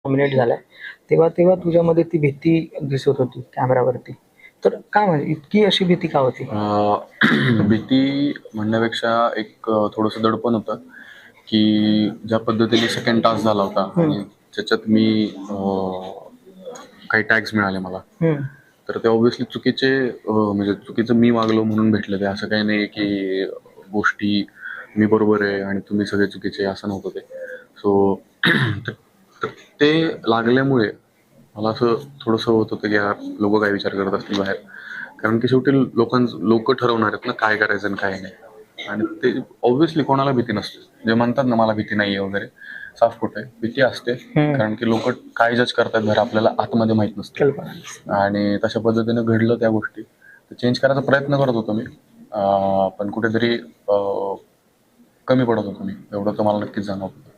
Nominate झालाय, तेव्हा तेव्हा तुझ्यामध्ये ती भीती दिसत होती कॅमेरावरती. तर का म्हणजे इतकी अशी भीती का होती? भीती म्हणण्यापेक्षा एक थोडंसं दडपण होतं, की ज्या पद्धतीने सेकंड टास्क झाला होता आणि त्याच्यात मी काही टॅग्स मिळाले मला. तर ते ऑब्व्हियसली चुकीचे म्हणजे चुकीचं मी वागलो म्हणून भेटलं ते. असं काही नाही की गोष्टी मी बरोबर आहे आणि तुम्ही सगळे चुकीचे आहे, असं नव्हतं ते. सो तर ते लागल्यामुळे मला असं थोडंसं होत होतं की यार लोक काय विचार करत असतील बाहेर. कारण की शेवटी लोक ठरवणार आहेत ना काय करायचं आणि काय नाही. आणि ते ऑब्व्हियसली कोणाला भीती नसते. जे म्हणतात ना मला भीती नाहीये वगैरे, साफ खोटं आहे. भीती असते, कारण की लोक काय जज करतात बाहेर आपल्याला आतमध्ये माहीत नसतं. आणि तशा पद्धतीने घडलं त्या गोष्टी. चेंज करायचा प्रयत्न करत होतो मी, पण कुठेतरी कमी पडत होतो मी, एवढं तर मला नक्कीच जाणवतं.